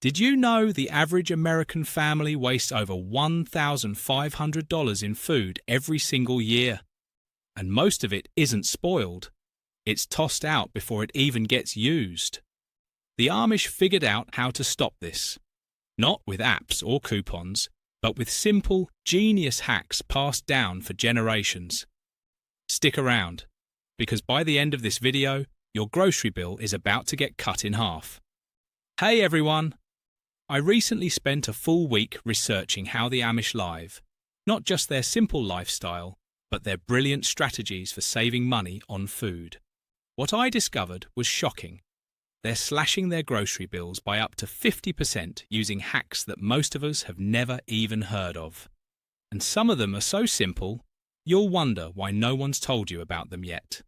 Did you know the average American family wastes over $1,500 in food every single year? And most of it isn't spoiled. It's tossed out before it even gets used. The Amish figured out how to stop this. Not with apps or coupons, but with simple, genius hacks passed down for generations. Stick around, because by the end of this video, your grocery bill is about to get cut in half. Hey everyone! I recently spent a full week researching how the Amish live, not just their simple lifestyle, but their brilliant strategies for saving money on food. What I discovered was shocking. They're slashing their grocery bills by up to 50% using hacks that most of us have never even heard of. And some of them are so simple, you'll wonder why no one's told you about them yet.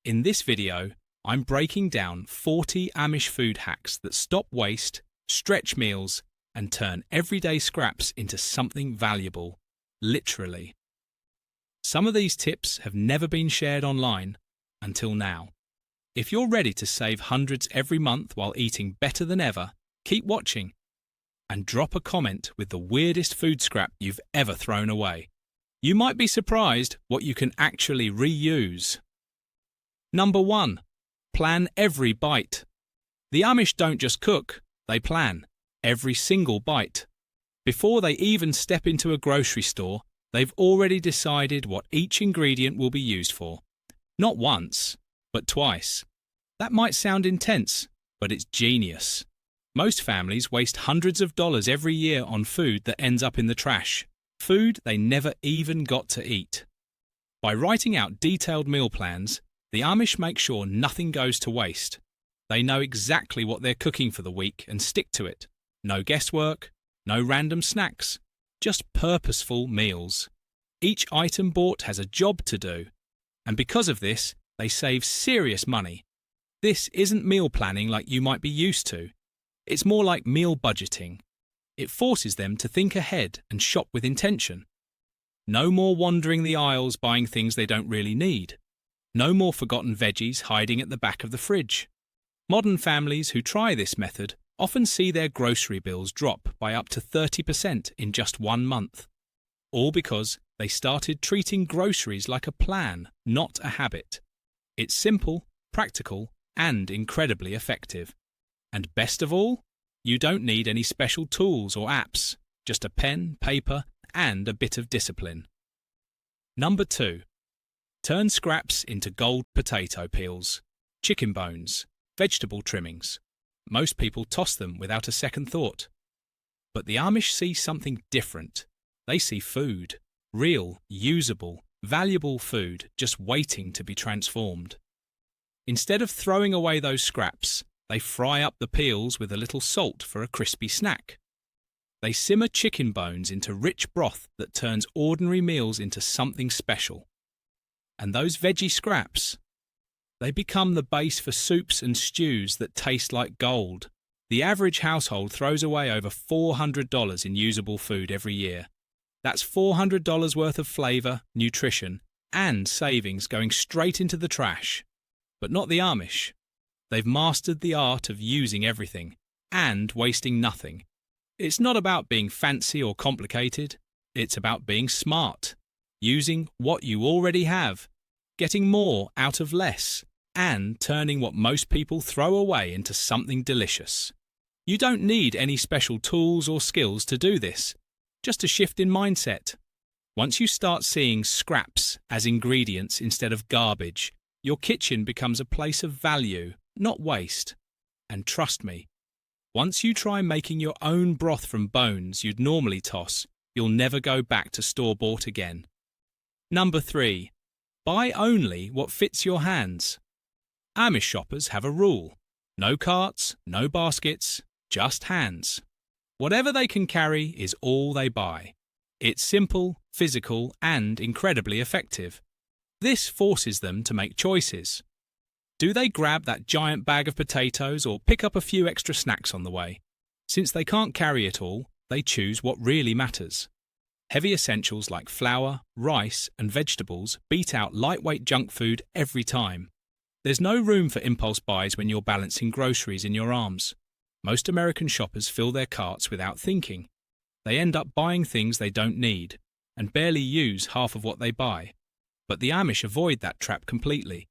In this video, I'm breaking down 40 Amish food hacks that stop waste, stretch meals, and turn everyday scraps into something valuable, literally. Some of these tips have never been shared online until now. If you're ready to save hundreds every month while eating better than ever, keep watching and drop a comment with the weirdest food scrap you've ever thrown away. You might be surprised what you can actually reuse. Number 1. Plan every bite. The Amish don't just cook, they plan every single bite. Before they even step into a grocery store, they've already decided what each ingredient will be used for. Not once, but twice. That might sound intense, but it's genius. Most families waste hundreds of dollars every year on food that ends up in the trash. Food they never even got to eat. By writing out detailed meal plans, the Amish make sure nothing goes to waste. They know exactly what they're cooking for the week and stick to it. No guesswork, no random snacks, just purposeful meals. Each item bought has a job to do, and because of this, they save serious money. This isn't meal planning like you might be used to. It's more like meal budgeting. It forces them to think ahead and shop with intention. No more wandering the aisles buying things they don't really need. No more forgotten veggies hiding at the back of the fridge. Modern families who try this method often see their grocery bills drop by up to 30% in just 1 month. All because they started treating groceries like a plan, not a habit. It's simple, practical, and incredibly effective. And best of all, you don't need any special tools or apps, just a pen, paper, and a bit of discipline. Number 2. Turn scraps into gold potato peels, chicken bones, vegetable trimmings. Most people toss them without a second thought. But the Amish see something different. They see food, real, usable, valuable food just waiting to be transformed. Instead of throwing away those scraps, they fry up the peels with a little salt for a crispy snack. They simmer chicken bones into rich broth that turns ordinary meals into something special. And those veggie scraps, they become the base for soups and stews that taste like gold. The average household throws away over $400 in usable food every year. That's $400 worth of flavour, nutrition, and savings going straight into the trash. But not the Amish. They've mastered the art of using everything and wasting nothing. It's not about being fancy or complicated. It's about being smart, using what you already have, getting more out of less, and turning what most people throw away into something delicious. You don't need any special tools or skills to do this, just a shift in mindset. Once you start seeing scraps as ingredients instead of garbage, your kitchen becomes a place of value, not waste. And trust me, once you try making your own broth from bones you'd normally toss, you'll never go back to store-bought again. Number 3. Buy only what fits your hands. Amish shoppers have a rule. No carts, no baskets, just hands. Whatever they can carry is all they buy. It's simple, physical, and incredibly effective. This forces them to make choices. Do they grab that giant bag of potatoes or pick up a few extra snacks on the way? Since they can't carry it all, they choose what really matters. Heavy essentials like flour, rice, and vegetables beat out lightweight junk food every time. There's no room for impulse buys when you're balancing groceries in your arms. Most American shoppers fill their carts without thinking. They end up buying things they don't need and barely use half of what they buy. But the Amish avoid that trap completely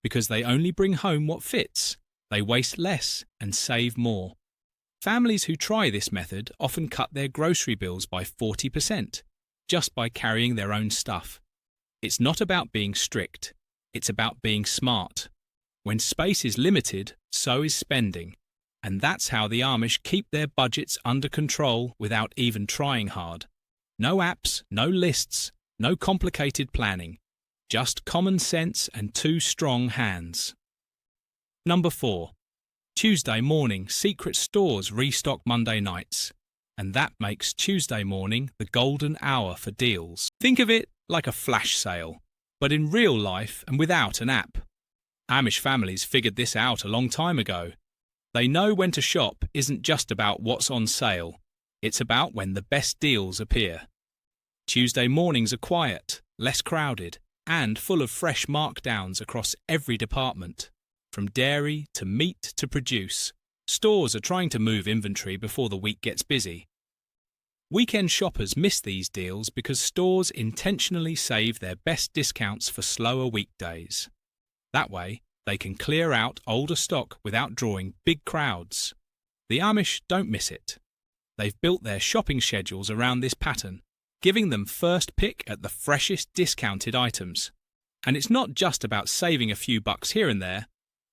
because they only bring home what fits. They waste less and save more. Families who try this method often cut their grocery bills by 40% just by carrying their own stuff. It's not about being strict, it's about being smart. When space is limited, so is spending. And that's how the Amish keep their budgets under control without even trying hard. No apps, no lists, no complicated planning. Just common sense and two strong hands. Number 4. Tuesday morning, secret stores restock Monday nights. And that makes Tuesday morning the golden hour for deals. Think of it like a flash sale, but in real life and without an app. Amish families figured this out a long time ago. They know when to shop isn't just about what's on sale, it's about when the best deals appear. Tuesday mornings are quiet, less crowded, and full of fresh markdowns across every department. From dairy to meat to produce, stores are trying to move inventory before the week gets busy. Weekend shoppers miss these deals because stores intentionally save their best discounts for slower weekdays. That way, they can clear out older stock without drawing big crowds. The Amish don't miss it. They've built their shopping schedules around this pattern, giving them first pick at the freshest discounted items. And it's not just about saving a few bucks here and there.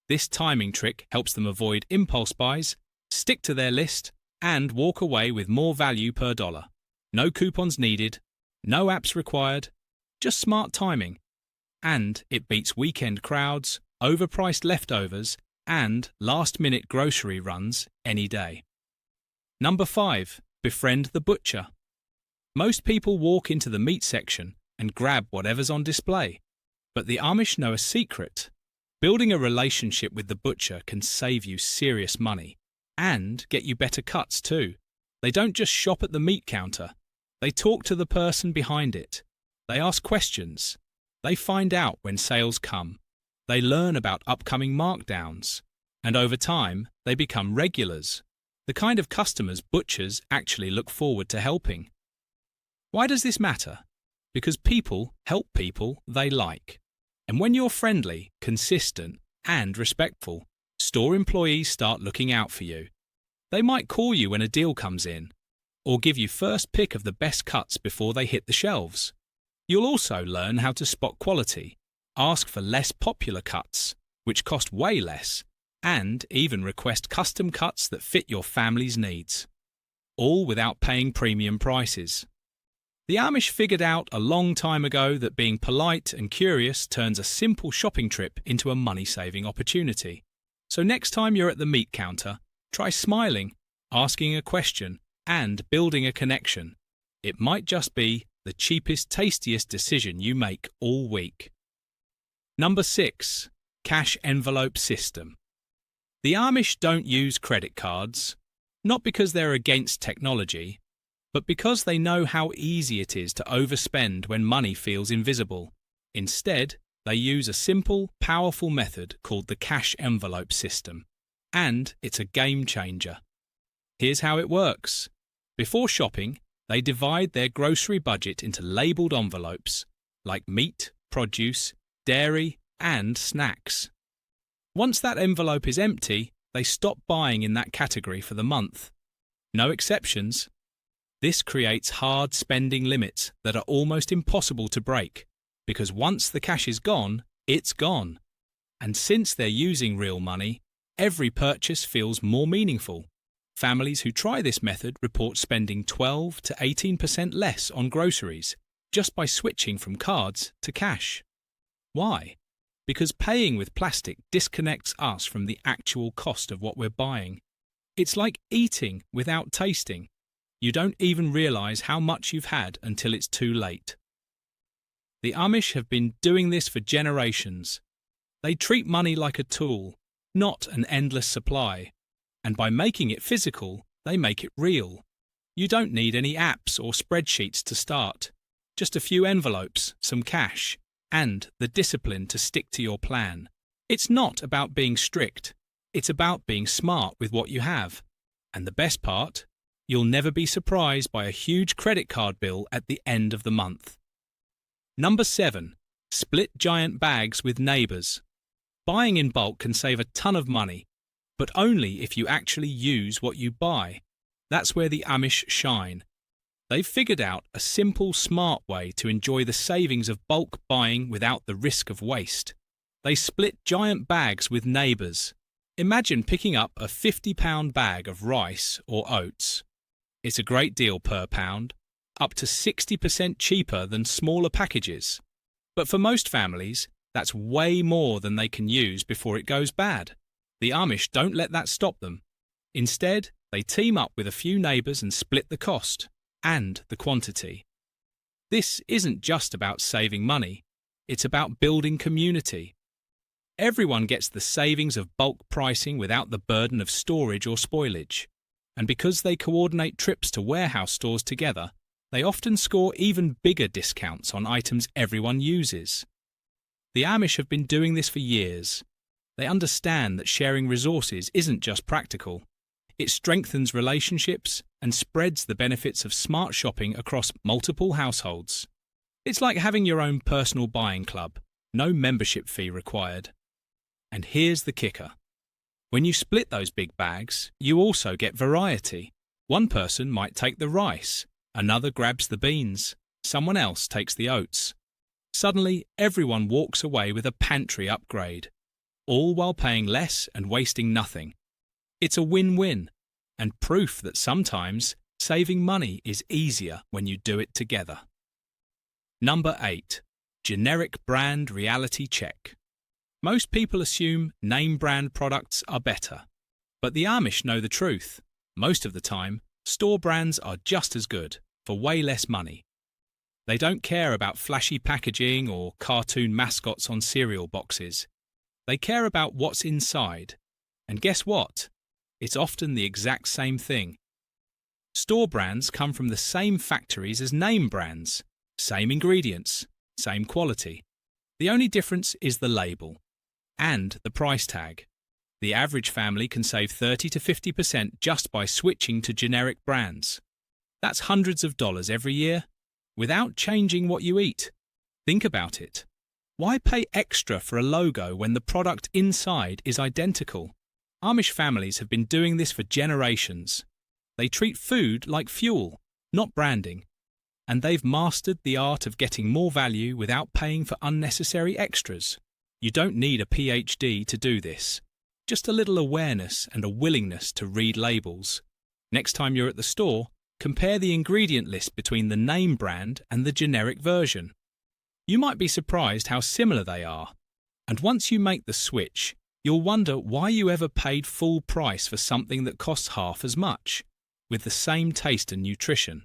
This timing trick helps them avoid impulse buys, stick to their list, and walk away with more value per dollar. No coupons needed, no apps required, just smart timing. And it beats weekend crowds, overpriced leftovers, and last-minute grocery runs any day. Number 5. Befriend the butcher. Most people walk into the meat section and grab whatever's on display. But the Amish know a secret. Building a relationship with the butcher can save you serious money and get you better cuts too. They don't just shop at the meat counter. They talk to the person behind it. They ask questions. They find out when sales come. They learn about upcoming markdowns. And over time, they become regulars, the kind of customers butchers actually look forward to helping. Why does this matter? Because people help people they like. And when you're friendly, consistent, and respectful, store employees start looking out for you. They might call you when a deal comes in, or give you first pick of the best cuts before they hit the shelves. You'll also learn how to spot quality, ask for less popular cuts, which cost way less, and even request custom cuts that fit your family's needs. All without paying premium prices. The Amish figured out a long time ago that being polite and curious turns a simple shopping trip into a money-saving opportunity. So next time you're at the meat counter, try smiling, asking a question, and building a connection. It might just be the cheapest, tastiest decision you make all week. Number 6. Cash envelope system. The Amish don't use credit cards, not because they're against technology, but because they know how easy it is to overspend when money feels invisible. Instead, they use a simple, powerful method called the cash envelope system, and it's a game changer. Here's how it works. Before shopping, they divide their grocery budget into labelled envelopes, like meat, produce, dairy, and snacks. Once that envelope is empty, they stop buying in that category for the month. No exceptions. This creates hard spending limits that are almost impossible to break, because once the cash is gone, it's gone. And since they're using real money, every purchase feels more meaningful. Families who try this method report spending 12 to 18% less on groceries just by switching from cards to cash. Why? Because paying with plastic disconnects us from the actual cost of what we're buying. It's like eating without tasting. You don't even realise how much you've had until it's too late. The Amish have been doing this for generations. They treat money like a tool, not an endless supply. And by making it physical, they make it real. You don't need any apps or spreadsheets to start. Just a few envelopes, some cash, and the discipline to stick to your plan. It's not about being strict. It's about being smart with what you have. And the best part? You'll never be surprised by a huge credit card bill at the end of the month. Number 7. Split giant bags with neighbours. Buying in bulk can save a ton of money, but only if you actually use what you buy. That's where the Amish shine. They've figured out a simple, smart way to enjoy the savings of bulk buying without the risk of waste. They split giant bags with neighbours. Imagine picking up a £50 bag of rice or oats. It's a great deal per pound, up to 60% cheaper than smaller packages. But for most families, that's way more than they can use before it goes bad. The Amish don't let that stop them. Instead, they team up with a few neighbours and split the cost and the quantity. This isn't just about saving money, it's about building community. Everyone gets the savings of bulk pricing without the burden of storage or spoilage. And because they coordinate trips to warehouse stores together, they often score even bigger discounts on items everyone uses. The Amish have been doing this for years. They understand that sharing resources isn't just practical. It strengthens relationships and spreads the benefits of smart shopping across multiple households. It's like having your own personal buying club, no membership fee required. And here's the kicker. When you split those big bags, you also get variety. One person might take the rice, another grabs the beans, someone else takes the oats. Suddenly, everyone walks away with a pantry upgrade, all while paying less and wasting nothing. It's a win-win, and proof that sometimes saving money is easier when you do it together. Number 8. Generic brand reality check. Most people assume name brand products are better. But the Amish know the truth. Most of the time, store brands are just as good, for way less money. They don't care about flashy packaging or cartoon mascots on cereal boxes. They care about what's inside. And guess what? It's often the exact same thing. Store brands come from the same factories as name brands. Same ingredients, same quality. The only difference is the label. And the price tag. The average family can save 30 to 50% just by switching to generic brands. That's hundreds of dollars every year, without changing what you eat. Think about it. Why pay extra for a logo when the product inside is identical? Amish families have been doing this for generations. They treat food like fuel, not branding. And they've mastered the art of getting more value without paying for unnecessary extras. You don't need a PhD to do this. Just a little awareness and a willingness to read labels. Next time you're at the store, compare the ingredient list between the name brand and the generic version. You might be surprised how similar they are. And once you make the switch, you'll wonder why you ever paid full price for something that costs half as much, with the same taste and nutrition.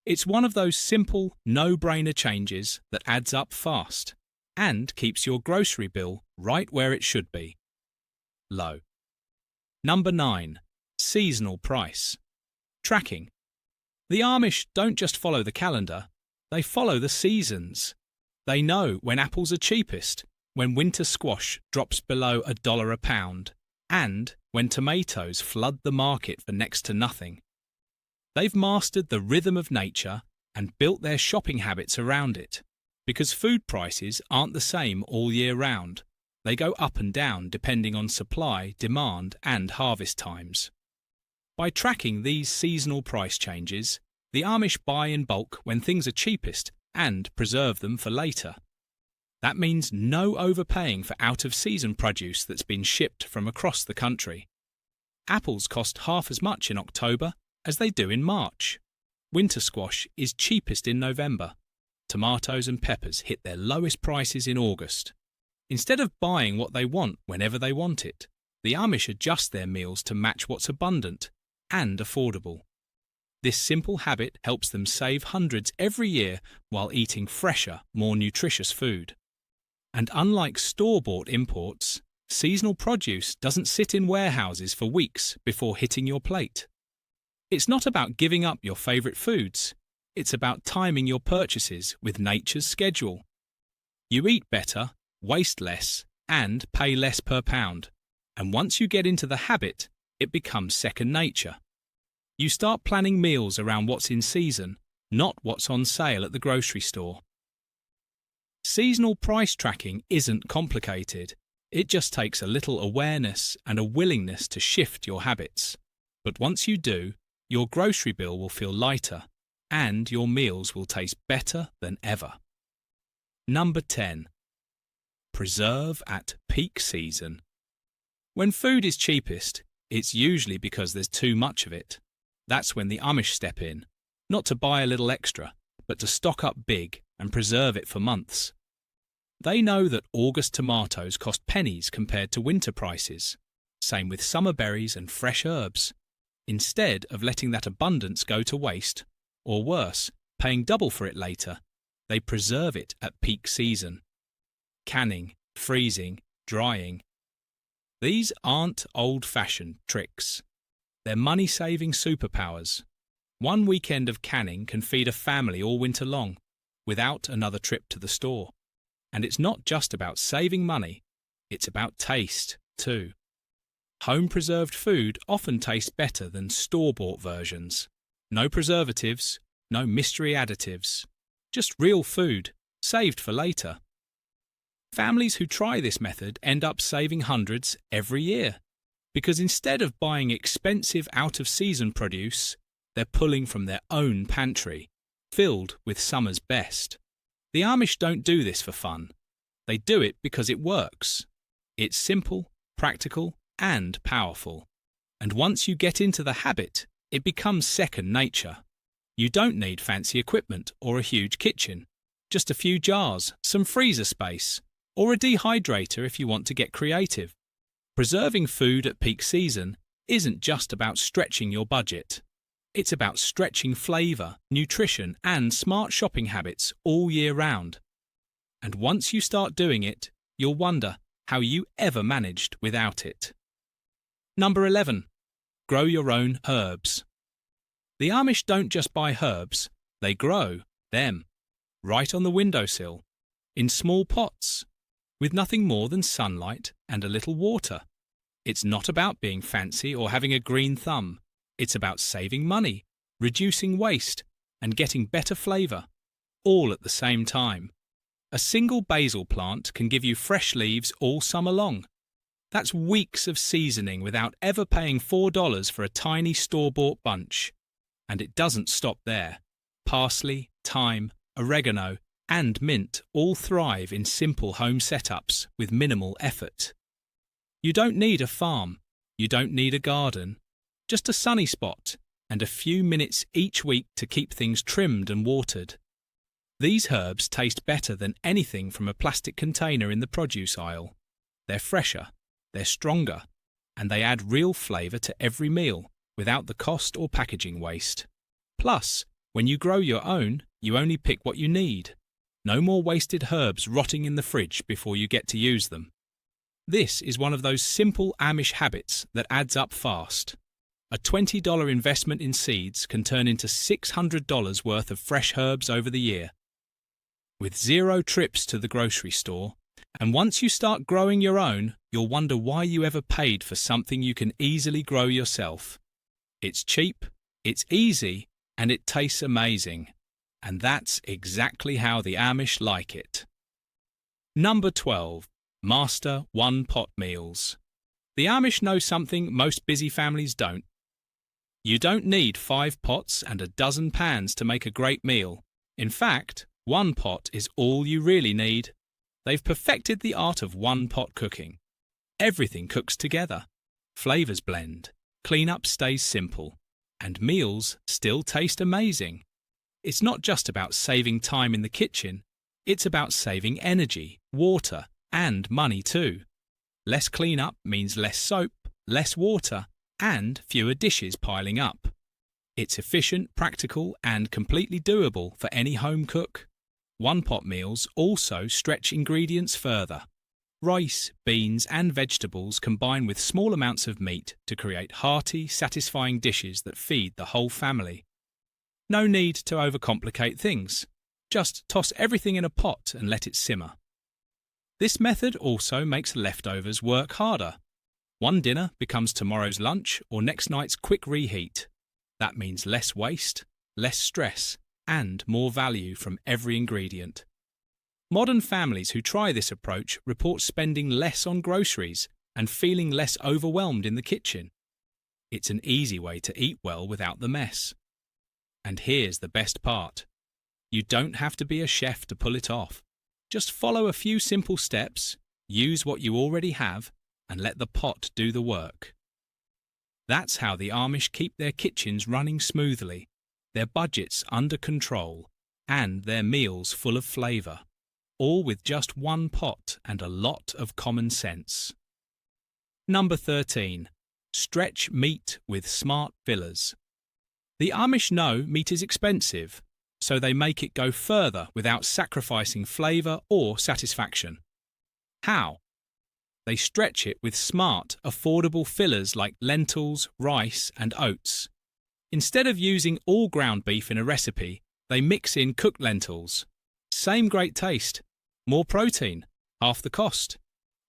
It's one of those simple, no-brainer changes that adds up fast and keeps your grocery bill right where it should be. Low. Number 9. Seasonal price. Tracking. The Amish don't just follow the calendar, they follow the seasons. They know when apples are cheapest, when winter squash drops below $1 a pound, and when tomatoes flood the market for next to nothing. They've mastered the rhythm of nature and built their shopping habits around it. Because food prices aren't the same all year round. They go up and down depending on supply, demand, and harvest times. By tracking these seasonal price changes, the Amish buy in bulk when things are cheapest and preserve them for later. That means no overpaying for out-of-season produce that's been shipped from across the country. Apples cost half as much in October as they do in March. Winter squash is cheapest in November. Tomatoes and peppers hit their lowest prices in August. Instead of buying what they want whenever they want it, the Amish adjust their meals to match what's abundant and affordable. This simple habit helps them save hundreds every year while eating fresher, more nutritious food. And unlike store-bought imports, seasonal produce doesn't sit in warehouses for weeks before hitting your plate. It's not about giving up your favourite foods. It's about timing your purchases with nature's schedule. You eat better, waste less, and pay less per pound. And once you get into the habit, it becomes second nature. You start planning meals around what's in season, not what's on sale at the grocery store. Seasonal price tracking isn't complicated. It just takes a little awareness and a willingness to shift your habits. But once you do, your grocery bill will feel lighter and your meals will taste better than ever. Number 10. Preserve at peak season. When food is cheapest, it's usually because there's too much of it. That's when the Amish step in, not to buy a little extra, but to stock up big and preserve it for months. They know that August tomatoes cost pennies compared to winter prices. Same with summer berries and fresh herbs. Instead of letting that abundance go to waste, or worse, paying double for it later, they preserve it at peak season. Canning, freezing, drying. These aren't old-fashioned tricks. They're money-saving superpowers. One weekend of canning can feed a family all winter long, without another trip to the store. And it's not just about saving money, it's about taste, too. Home-preserved food often tastes better than store-bought versions. No preservatives, no mystery additives. Just real food, saved for later. Families who try this method end up saving hundreds every year, because instead of buying expensive out-of-season produce, they're pulling from their own pantry, filled with summer's best. The Amish don't do this for fun. They do it because it works. It's simple, practical, and powerful. And once you get into the habit, it becomes second nature. You don't need fancy equipment or a huge kitchen. Just a few jars, some freezer space, or a dehydrator if you want to get creative. Preserving food at peak season isn't just about stretching your budget. It's about stretching flavour, nutrition, and smart shopping habits all year round. And once you start doing it, you'll wonder how you ever managed without it. Number 11. Grow your own herbs. The Amish don't just buy herbs, they grow them, right on the windowsill, in small pots, with nothing more than sunlight and a little water. It's not about being fancy or having a green thumb. It's about saving money, reducing waste, and getting better flavour, all at the same time. A single basil plant can give you fresh leaves all summer long. That's weeks of seasoning without ever paying $4 for a tiny store-bought bunch. And it doesn't stop there. Parsley, thyme, oregano, and mint all thrive in simple home setups with minimal effort. You don't need a farm. You don't need a garden. Just a sunny spot and a few minutes each week to keep things trimmed and watered. These herbs taste better than anything from a plastic container in the produce aisle. They're fresher, they're stronger, and they add real flavour to every meal without the cost or packaging waste. Plus, when you grow your own, you only pick what you need. No more wasted herbs rotting in the fridge before you get to use them. This is one of those simple Amish habits that adds up fast. A $20 investment in seeds can turn into $600 worth of fresh herbs over the year. With 0 trips to the grocery store, and once you start growing your own, you'll wonder why you ever paid for something you can easily grow yourself. It's cheap, it's easy, and it tastes amazing. And that's exactly how the Amish like it. Number 12. Master one-pot meals. The Amish know something most busy families don't. You don't need 5 pots and a dozen pans to make a great meal. In fact, 1 pot is all you really need. They've perfected the art of one-pot cooking. Everything cooks together. Flavours blend, clean-up stays simple, and meals still taste amazing. It's not just about saving time in the kitchen, it's about saving energy, water, and money too. Less clean-up means less soap, less water, and fewer dishes piling up. It's efficient, practical, and completely doable for any home cook. One-pot meals also stretch ingredients further. Rice, beans, and vegetables combine with small amounts of meat to create hearty, satisfying dishes that feed the whole family. No need to overcomplicate things. Just toss everything in a pot and let it simmer. This method also makes leftovers work harder. One dinner becomes tomorrow's lunch or next night's quick reheat. That means less waste, less stress, and more value from every ingredient. Modern families who try this approach report spending less on groceries and feeling less overwhelmed in the kitchen. It's an easy way to eat well without the mess. And here's the best part. You don't have to be a chef to pull it off. Just follow a few simple steps, use what you already have, and let the pot do the work. That's how the Amish keep their kitchens running smoothly, their budgets under control, and their meals full of flavour, all with just one pot and a lot of common sense. Number 13. Stretch meat with smart fillers. The Amish know meat is expensive, so they make it go further without sacrificing flavour or satisfaction. How? They stretch it with smart, affordable fillers like lentils, rice, and oats. Instead of using all ground beef in a recipe, they mix in cooked lentils. Same great taste, more protein, half the cost.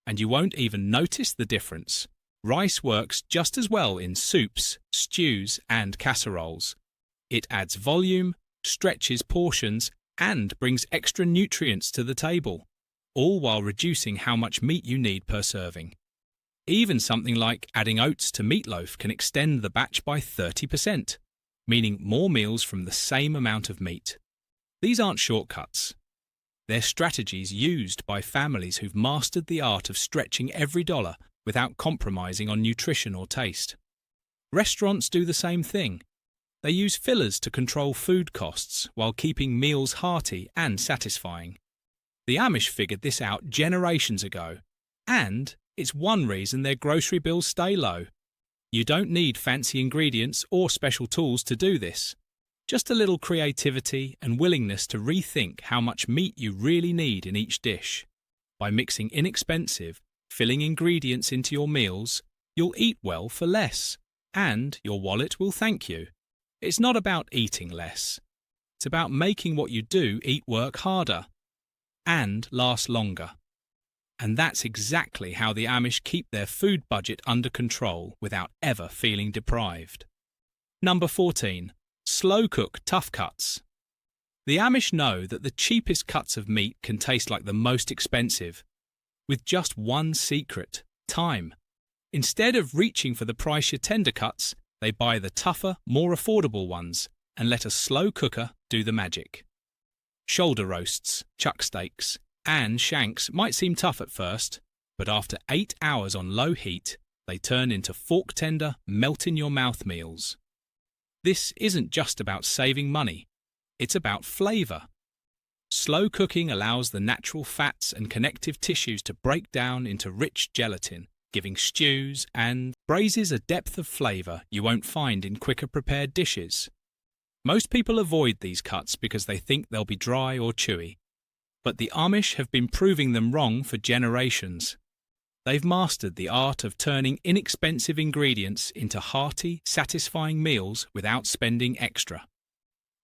And you won't even notice the difference. Rice works just as well in soups, stews, and casseroles. It adds volume, stretches portions, and brings extra nutrients to the table, all while reducing how much meat you need per serving. Even something like adding oats to meatloaf can extend the batch by 30%, meaning more meals from the same amount of meat. These aren't shortcuts. They're strategies used by families who've mastered the art of stretching every dollar without compromising on nutrition or taste. Restaurants do the same thing. They use fillers to control food costs while keeping meals hearty and satisfying. The Amish figured this out generations ago, and it's one reason their grocery bills stay low. You don't need fancy ingredients or special tools to do this. Just a little creativity and willingness to rethink how much meat you really need in each dish. By mixing inexpensive, filling ingredients into your meals, you'll eat well for less, and your wallet will thank you. It's not about eating less. It's about making what you do eat work harder and last longer. And that's exactly how the Amish keep their food budget under control without ever feeling deprived. Number 14. Slow cook tough cuts. The Amish know that the cheapest cuts of meat can taste like the most expensive, with just one secret: time. Instead of reaching for the pricier tender cuts, they buy the tougher, more affordable ones and let a slow cooker do the magic. Shoulder roasts, chuck steaks, and shanks might seem tough at first, but after 8 hours on low heat, they turn into fork-tender, melt-in-your-mouth meals. This isn't just about saving money, it's about flavour. Slow cooking allows the natural fats and connective tissues to break down into rich gelatin, giving stews and braises a depth of flavour you won't find in quicker prepared dishes. Most people avoid these cuts because they think they'll be dry or chewy. But the Amish have been proving them wrong for generations. They've mastered the art of turning inexpensive ingredients into hearty, satisfying meals without spending extra.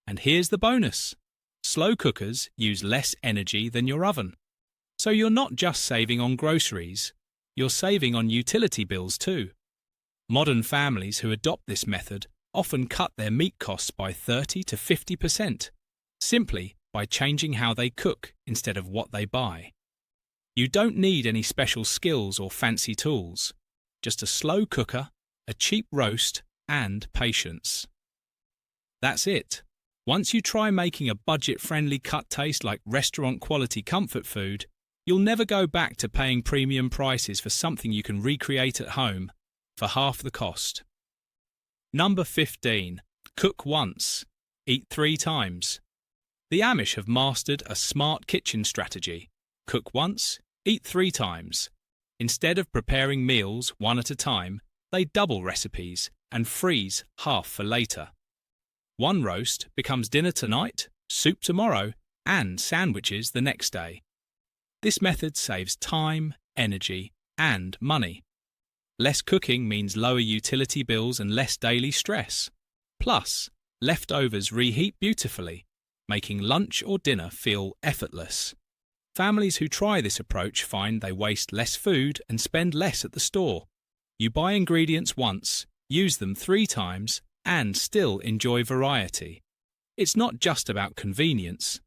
And here's the bonus. Slow cookers use less energy than your oven. So you're not just saving on groceries, you're saving on utility bills too. Modern families who adopt this method often cut their meat costs by 30 to 50%, simply by changing how they cook instead of what they buy. You don't need any special skills or fancy tools, just a slow cooker, a cheap roast, and patience. That's it. Once you try making a budget-friendly cut taste like restaurant-quality comfort food, you'll never go back to paying premium prices for something you can recreate at home for half the cost. Number 15. Cook once, eat 3 times. The Amish have mastered a smart kitchen strategy. Cook once, eat 3 times. Instead of preparing meals one at a time, they double recipes and freeze half for later. One roast becomes dinner tonight, soup tomorrow, and sandwiches the next day. This method saves time, energy, and money. Less cooking means lower utility bills and less daily stress. Plus, leftovers reheat beautifully, making lunch or dinner feel effortless. Families who try this approach find they waste less food and spend less at the store. You buy ingredients once, use them 3 times, and still enjoy variety. It's not just about convenience.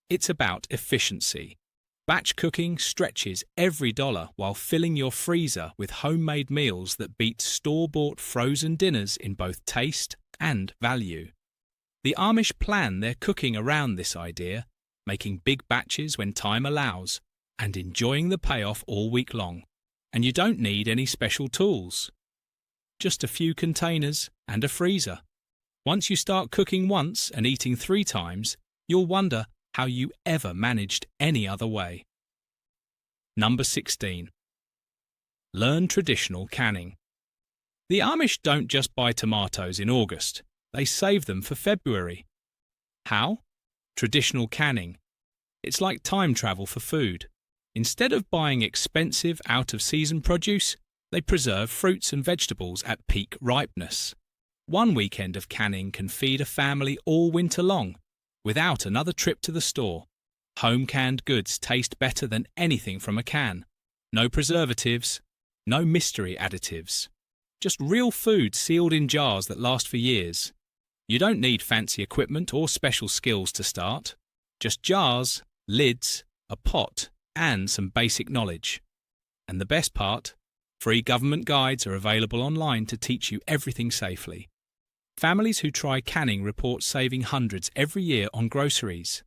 It's about efficiency. Batch cooking stretches every dollar while filling your freezer with homemade meals that beat store-bought frozen dinners in both taste and value. The Amish plan their cooking around this idea, making big batches when time allows, and enjoying the payoff all week long. And you don't need any special tools. Just a few containers and a freezer. Once you start cooking once and eating 3 times, you'll wonder how you ever managed any other way. Number 16. Learn traditional canning. The Amish don't just buy tomatoes in August, they save them for February. How? Traditional canning. It's like time travel for food. Instead of buying expensive, out-of-season produce, they preserve fruits and vegetables at peak ripeness. One weekend of canning can feed a family all winter long, without another trip to the store. Home-canned goods taste better than anything from a can. No preservatives, no mystery additives. Just real food sealed in jars that last for years. You don't need fancy equipment or special skills to start. Just jars, lids, a pot, and some basic knowledge. And the best part, free government guides are available online to teach you everything safely. Families who try canning report saving hundreds every year on groceries.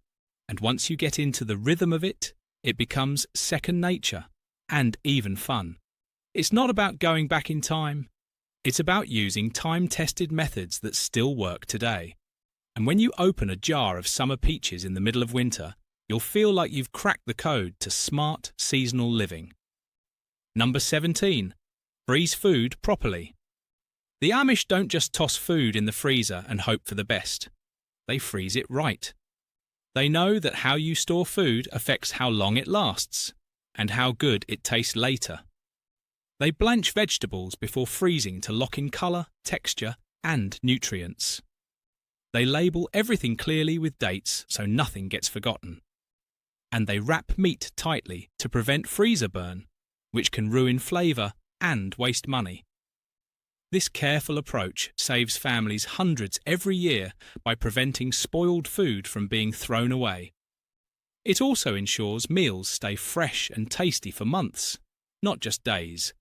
And once you get into the rhythm of it, it becomes second nature and even fun. It's not about going back in time. It's about using time-tested methods that still work today. And when you open a jar of summer peaches in the middle of winter, you'll feel like you've cracked the code to smart seasonal living. Number 17. Freeze food properly. The Amish don't just toss food in the freezer and hope for the best. They freeze it right. They know that how you store food affects how long it lasts and how good it tastes later. They blanch vegetables before freezing to lock in colour, texture, and nutrients. They label everything clearly with dates so nothing gets forgotten. And they wrap meat tightly to prevent freezer burn, which can ruin flavour and waste money. This careful approach saves families hundreds every year by preventing spoiled food from being thrown away. It also ensures meals stay fresh and tasty for months, not just days.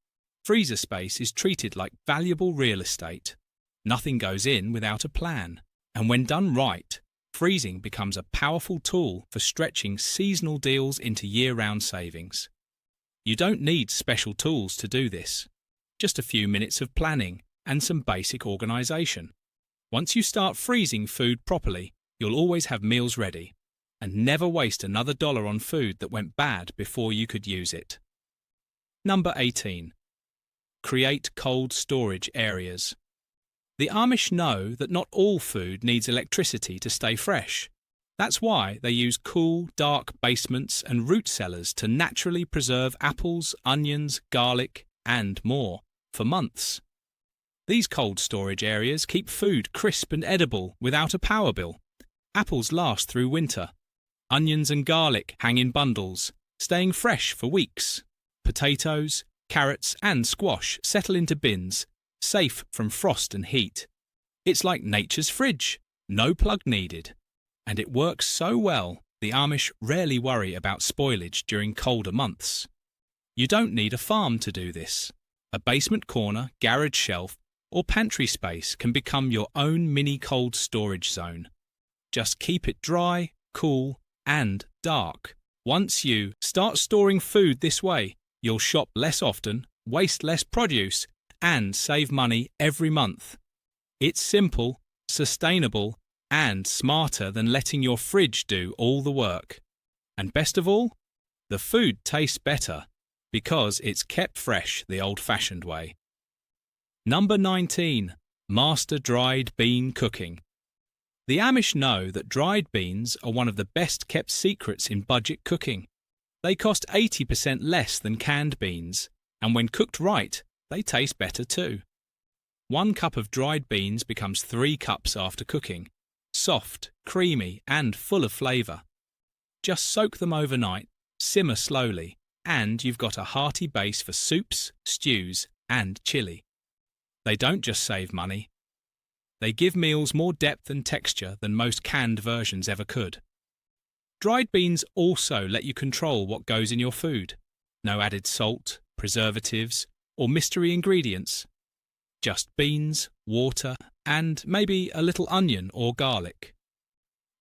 Freezer space is treated like valuable real estate. Nothing goes in without a plan, and when done right, freezing becomes a powerful tool for stretching seasonal deals into year-round savings. You don't need special tools to do this. Just a few minutes of planning and some basic organisation. Once you start freezing food properly, you'll always have meals ready and never waste another dollar on food that went bad before you could use it. Number 18. Create cold storage areas. The Amish know that not all food needs electricity to stay fresh. That's why they use cool, dark basements and root cellars to naturally preserve apples, onions, garlic, and more for months. These cold storage areas keep food crisp and edible without a power bill. Apples last through winter. Onions and garlic hang in bundles, staying fresh for weeks. Potatoes, carrots, and squash settle into bins, safe from frost and heat. It's like nature's fridge, no plug needed. And it works so well, the Amish rarely worry about spoilage during colder months. You don't need a farm to do this. A basement corner, garage shelf, or pantry space can become your own mini cold storage zone. Just keep it dry, cool, and dark. Once you start storing food this way, you'll shop less often, waste less produce, and save money every month. It's simple, sustainable, and smarter than letting your fridge do all the work. And best of all, the food tastes better because it's kept fresh the old-fashioned way. Number 19. Master dried bean cooking. The Amish know that dried beans are one of the best-kept secrets in budget cooking. They cost 80% less than canned beans, and when cooked right, they taste better too. 1 cup of dried beans becomes 3 cups after cooking. Soft, creamy, and full of flavour. Just soak them overnight, simmer slowly, and you've got a hearty base for soups, stews, and chili. They don't just save money. They give meals more depth and texture than most canned versions ever could. Dried beans also let you control what goes in your food. No added salt, preservatives, or mystery ingredients. Just beans, water, and maybe a little onion or garlic.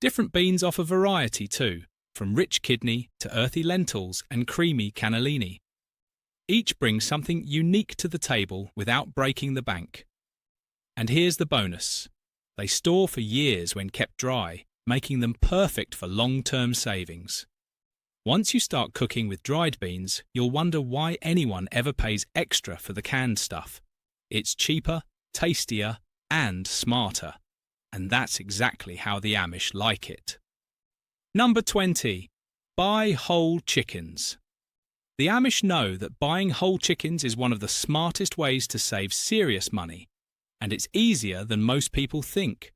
Different beans offer variety too, from rich kidney to earthy lentils and creamy cannellini. Each brings something unique to the table without breaking the bank. And here's the bonus. They store for years when kept dry, making them perfect for long-term savings. Once you start cooking with dried beans, you'll wonder why anyone ever pays extra for the canned stuff. It's cheaper, tastier, and smarter. And that's exactly how the Amish like it. Number 20. Buy whole chickens. The Amish know that buying whole chickens is one of the smartest ways to save serious money, and it's easier than most people think.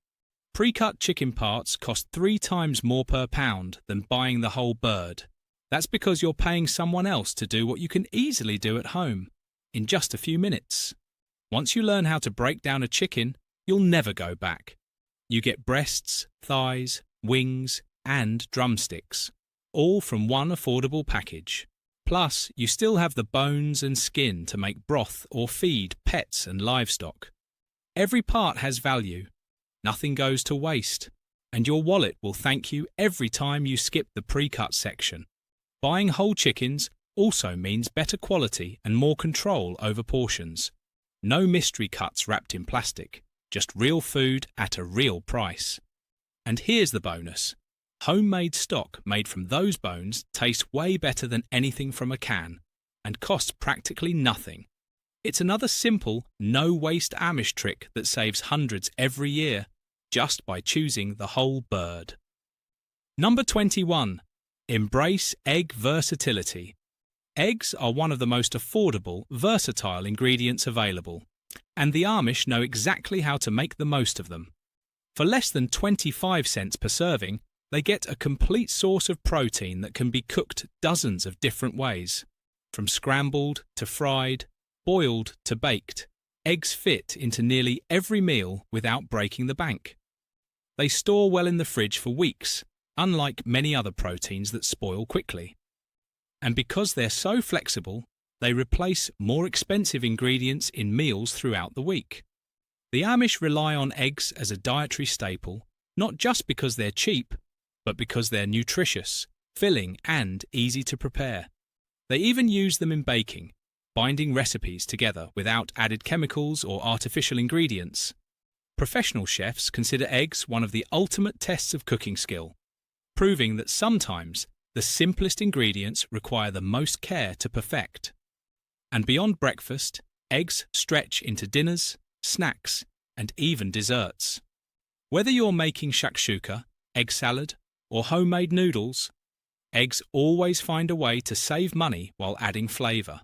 Pre-cut chicken parts cost 3 times more per pound than buying the whole bird. That's because you're paying someone else to do what you can easily do at home, in just a few minutes. Once you learn how to break down a chicken, you'll never go back. You get breasts, thighs, wings, and drumsticks, all from one affordable package. Plus, you still have the bones and skin to make broth or feed pets and livestock. Every part has value. Nothing goes to waste. And your wallet will thank you every time you skip the pre-cut section. Buying whole chickens also means better quality and more control over portions. No mystery cuts wrapped in plastic, just real food at a real price. And here's the bonus. Homemade stock made from those bones tastes way better than anything from a can and costs practically nothing. It's another simple, no-waste Amish trick that saves hundreds every year just by choosing the whole bird. Number 21. Embrace egg versatility. Eggs are one of the most affordable, versatile ingredients available, and the Amish know exactly how to make the most of them. For less than 25 cents per serving, they get a complete source of protein that can be cooked dozens of different ways. From scrambled to fried, boiled to baked, eggs fit into nearly every meal without breaking the bank. They store well in the fridge for weeks, unlike many other proteins that spoil quickly. And because they're so flexible, they replace more expensive ingredients in meals throughout the week. The Amish rely on eggs as a dietary staple, not just because they're cheap, but because they're nutritious, filling, and easy to prepare. They even use them in baking, binding recipes together without added chemicals or artificial ingredients. Professional chefs consider eggs one of the ultimate tests of cooking skill, proving that sometimes the simplest ingredients require the most care to perfect. And beyond breakfast, eggs stretch into dinners, snacks, and even desserts. Whether you're making shakshuka, egg salad, or homemade noodles, eggs always find a way to save money while adding flavour.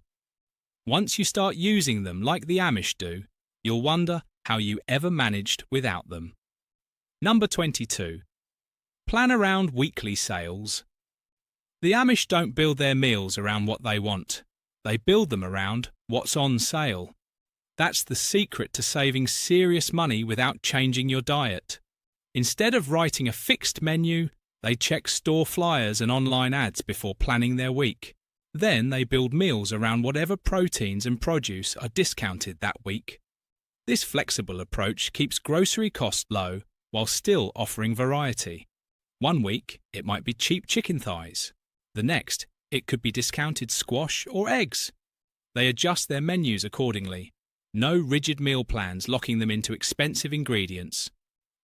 Once you start using them like the Amish do, you'll wonder how you ever managed without them. Number 22. Plan around weekly sales. The Amish don't build their meals around what they want. They build them around what's on sale. That's the secret to saving serious money without changing your diet. Instead of writing a fixed menu, they check store flyers and online ads before planning their week. Then they build meals around whatever proteins and produce are discounted that week. This flexible approach keeps grocery costs low while still offering variety. One week, it might be cheap chicken thighs. The next, it could be discounted squash or eggs. They adjust their menus accordingly. No rigid meal plans locking them into expensive ingredients.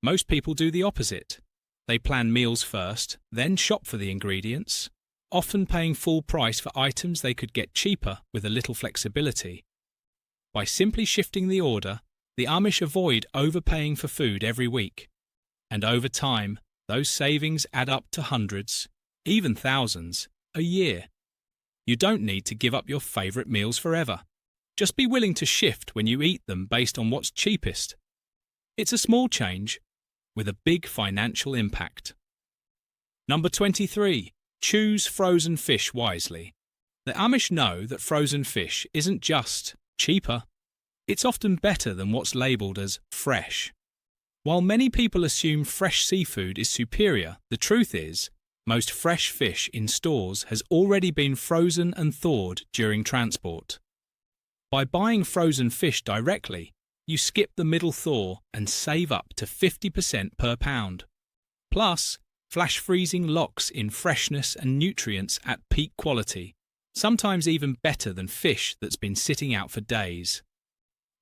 Most people do the opposite. They plan meals first, then shop for the ingredients, often paying full price for items they could get cheaper with a little flexibility. By simply shifting the order, the Amish avoid overpaying for food every week. And over time, those savings add up to hundreds, even thousands, a year. You don't need to give up your favourite meals forever. Just be willing to shift when you eat them based on what's cheapest. It's a small change with a big financial impact. Number 23. Choose frozen fish wisely. The Amish know that frozen fish isn't just cheaper. It's often better than what's labelled as fresh. While many people assume fresh seafood is superior, the truth is, most fresh fish in stores has already been frozen and thawed during transport. By buying frozen fish directly, you skip the middle thaw and save up to 50% per pound. Plus, flash freezing locks in freshness and nutrients at peak quality, sometimes even better than fish that's been sitting out for days.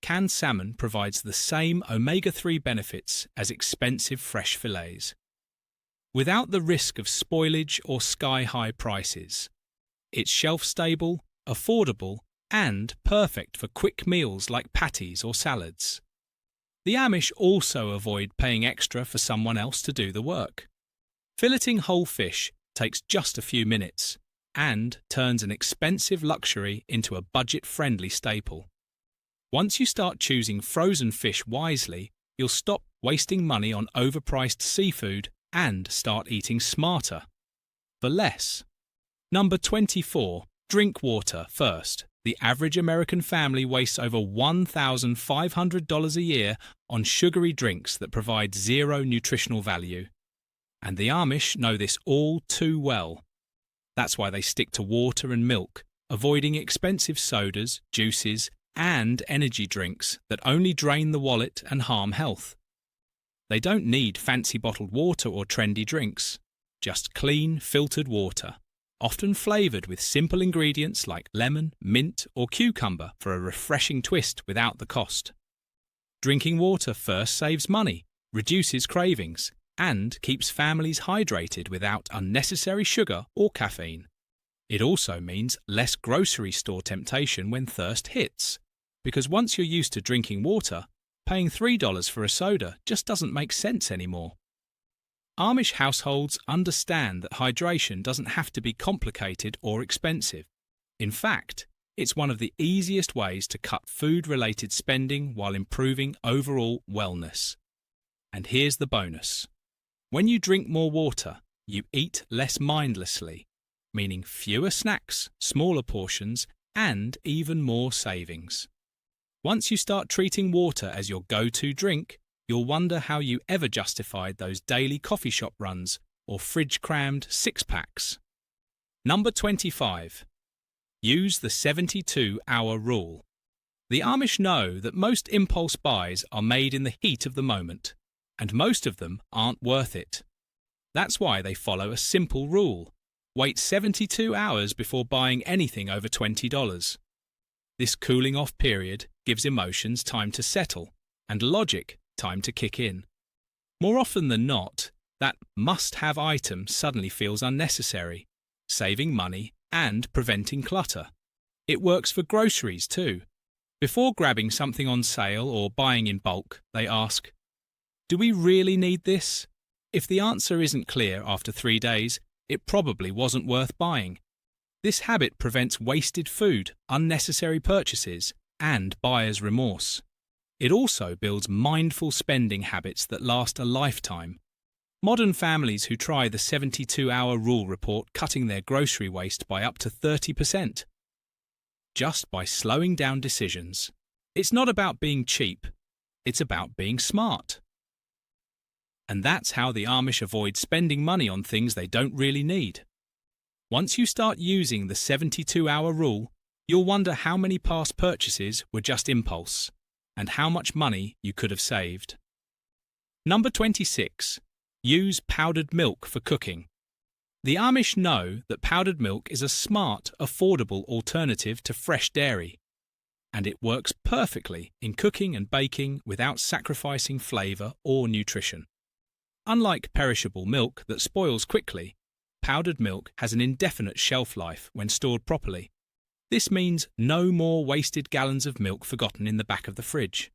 Canned salmon provides the same omega-3 benefits as expensive fresh fillets, without the risk of spoilage or sky-high prices. It's shelf-stable, affordable, and perfect for quick meals like patties or salads. The Amish also avoid paying extra for someone else to do the work. Filleting whole fish takes just a few minutes and turns an expensive luxury into a budget-friendly staple. Once you start choosing frozen fish wisely, you'll stop wasting money on overpriced seafood and start eating smarter, for less. Number 24. Drink water first. The average American family wastes over $1,500 a year on sugary drinks that provide zero nutritional value. And the Amish know this all too well. That's why they stick to water and milk, avoiding expensive sodas, juices, and energy drinks that only drain the wallet and harm health. They don't need fancy bottled water or trendy drinks, just clean, filtered water, often flavoured with simple ingredients like lemon, mint, or cucumber for a refreshing twist without the cost. Drinking water first saves money, reduces cravings, and keeps families hydrated without unnecessary sugar or caffeine. It also means less grocery store temptation when thirst hits, because once you're used to drinking water, paying $3 for a soda just doesn't make sense anymore. Amish households understand that hydration doesn't have to be complicated or expensive. In fact, it's one of the easiest ways to cut food-related spending while improving overall wellness. And here's the bonus. When you drink more water, you eat less mindlessly, meaning fewer snacks, smaller portions, and even more savings. Once you start treating water as your go-to drink, you'll wonder how you ever justified those daily coffee shop runs or fridge-crammed six-packs. Number 25. Use the 72-hour rule. The Amish know that most impulse buys are made in the heat of the moment, and most of them aren't worth it. That's why they follow a simple rule. Wait 72 hours before buying anything over $20. This cooling-off period gives emotions time to settle and logic time to kick in. More often than not, that must-have item suddenly feels unnecessary, saving money and preventing clutter. It works for groceries too. Before grabbing something on sale or buying in bulk, they ask, "Do we really need this?" If the answer isn't clear after 3 days, it probably wasn't worth buying. This habit prevents wasted food, unnecessary purchases, and buyer's remorse. It also builds mindful spending habits that last a lifetime. Modern families who try the 72-hour rule report cutting their grocery waste by up to 30%. Just by slowing down decisions. It's not about being cheap, it's about being smart. And that's how the Amish avoid spending money on things they don't really need. Once you start using the 72-hour rule, you'll wonder how many past purchases were just impulse, and how much money you could have saved. Number 26. Use powdered milk for cooking. The Amish know that powdered milk is a smart, affordable alternative to fresh dairy, and it works perfectly in cooking and baking without sacrificing flavour or nutrition. Unlike perishable milk that spoils quickly, powdered milk has an indefinite shelf life when stored properly. This means no more wasted gallons of milk forgotten in the back of the fridge.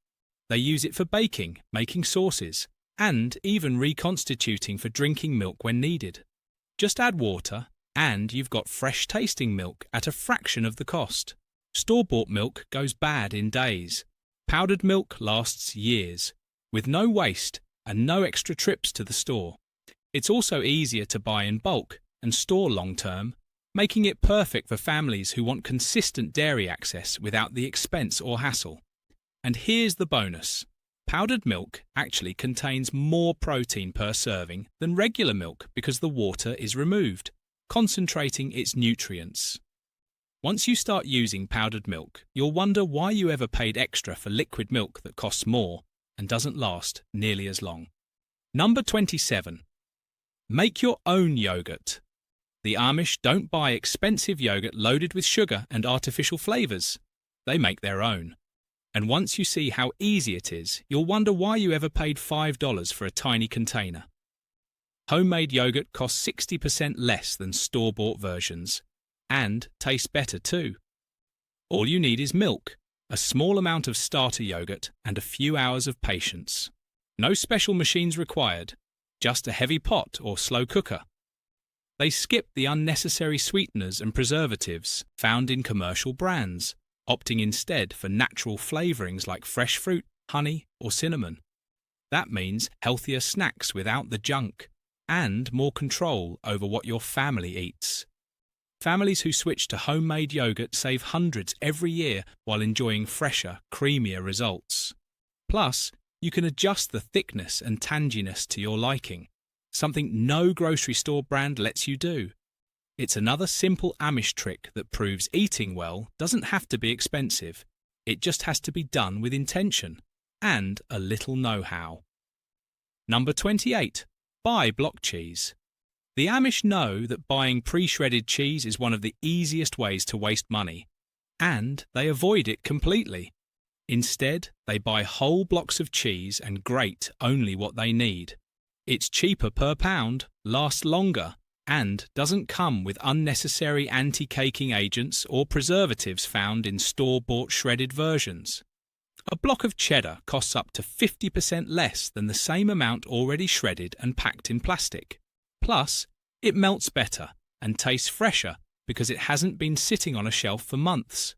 They use it for baking, making sauces, and even reconstituting for drinking milk when needed. Just add water, and you've got fresh-tasting milk at a fraction of the cost. Store-bought milk goes bad in days. Powdered milk lasts years, with no waste and no extra trips to the store. It's also easier to buy in bulk and store long-term, making it perfect for families who want consistent dairy access without the expense or hassle. And here's the bonus. Powdered milk actually contains more protein per serving than regular milk because the water is removed, concentrating its nutrients. Once you start using powdered milk, you'll wonder why you ever paid extra for liquid milk that costs more and doesn't last nearly as long. Number 27. Make your own yogurt. The Amish don't buy expensive yogurt loaded with sugar and artificial flavors. They make their own. And once you see how easy it is, you'll wonder why you ever paid $5 for a tiny container. Homemade yogurt costs 60% less than store-bought versions, and tastes better too. All you need is milk, a small amount of starter yogurt, and a few hours of patience. No special machines required, just a heavy pot or slow cooker. They skip the unnecessary sweeteners and preservatives found in commercial brands, opting instead for natural flavorings like fresh fruit, honey, or cinnamon. That means healthier snacks without the junk, and more control over what your family eats. Families who switch to homemade yogurt save hundreds every year while enjoying fresher, creamier results. Plus, you can adjust the thickness and tanginess to your liking, something no grocery store brand lets you do. It's another simple Amish trick that proves eating well doesn't have to be expensive. It just has to be done with intention and a little know-how. Number 28. Buy block cheese. The Amish know that buying pre-shredded cheese is one of the easiest ways to waste money, and they avoid it completely. Instead, they buy whole blocks of cheese and grate only what they need. It's cheaper per pound, lasts longer, and doesn't come with unnecessary anti-caking agents or preservatives found in store-bought shredded versions. A block of cheddar costs up to 50% less than the same amount already shredded and packed in plastic. Plus, it melts better and tastes fresher because it hasn't been sitting on a shelf for months.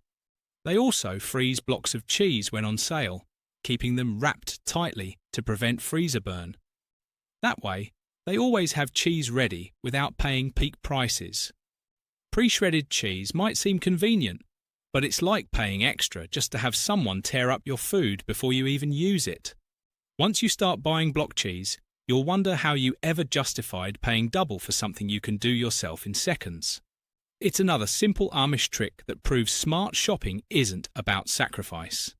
They also freeze blocks of cheese when on sale, keeping them wrapped tightly to prevent freezer burn. That way, they always have cheese ready without paying peak prices. Pre-shredded cheese might seem convenient, but it's like paying extra just to have someone tear up your food before you even use it. Once you start buying block cheese, you'll wonder how you ever justified paying double for something you can do yourself in seconds. It's another simple Amish trick that proves smart shopping isn't about sacrifice.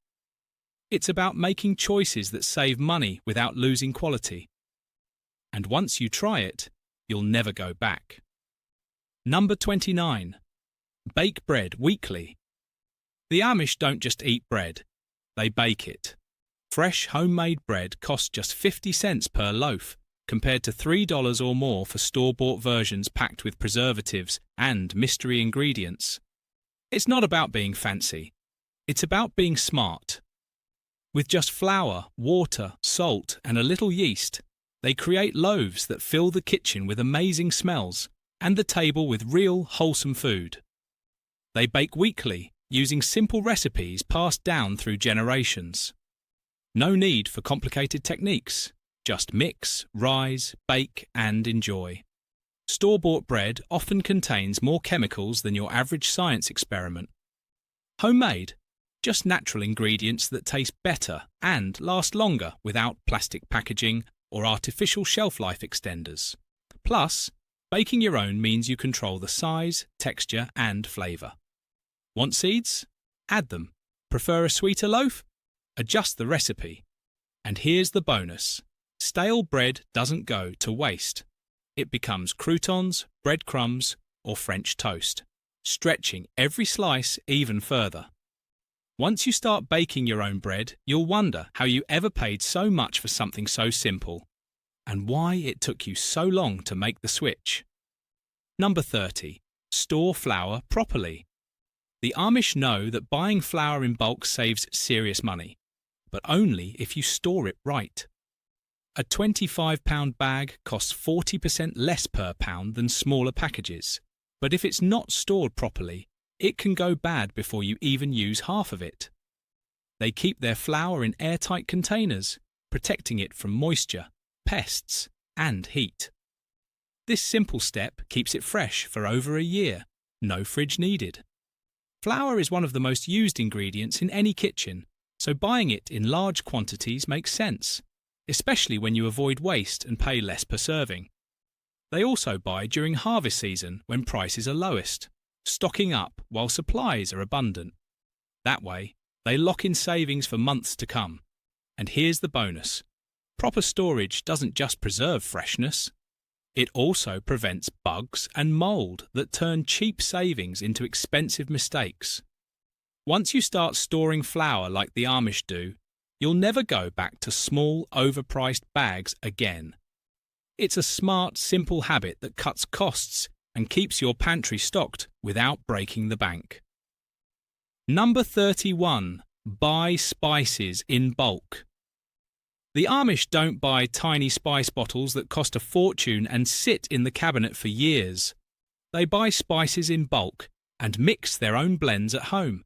It's about making choices that save money without losing quality. And once you try it, you'll never go back. Number 29. Bake bread weekly. The Amish don't just eat bread, they bake it. Fresh homemade bread costs just 50 cents per loaf, compared to $3 or more for store-bought versions packed with preservatives and mystery ingredients. It's not about being fancy, it's about being smart. With just flour, water, salt, and a little yeast, they create loaves that fill the kitchen with amazing smells and the table with real, wholesome food. They bake weekly, using simple recipes passed down through generations. No need for complicated techniques. Just mix, rise, bake, and enjoy. Store-bought bread often contains more chemicals than your average science experiment. Homemade, just natural ingredients that taste better and last longer without plastic packaging or artificial shelf life extenders. Plus, baking your own means you control the size, texture, and flavour. Want seeds? Add them. Prefer a sweeter loaf? Adjust the recipe. And here's the bonus. Stale bread doesn't go to waste. It becomes croutons, breadcrumbs, or French toast, stretching every slice even further. Once you start baking your own bread, you'll wonder how you ever paid so much for something so simple, and why it took you so long to make the switch. Number 30. Store flour properly. The Amish know that buying flour in bulk saves serious money, but only if you store it right. A 25-pound bag costs 40% less per pound than smaller packages, but if it's not stored properly, it can go bad before you even use half of it. They keep their flour in airtight containers, protecting it from moisture, pests, and heat. This simple step keeps it fresh for over a year, no fridge needed. Flour is one of the most used ingredients in any kitchen, so buying it in large quantities makes sense, especially when you avoid waste and pay less per serving. They also buy during harvest season when prices are lowest, stocking up while supplies are abundant. That way, they lock in savings for months to come. And here's the bonus. Proper storage doesn't just preserve freshness, it also prevents bugs and mold that turn cheap savings into expensive mistakes. Once you start storing flour like the Amish do, you'll never go back to small, overpriced bags again. It's a smart, simple habit that cuts costs and keeps your pantry stocked without breaking the bank. Number 31. Buy spices in bulk. The Amish don't buy tiny spice bottles that cost a fortune and sit in the cabinet for years. They buy spices in bulk and mix their own blends at home.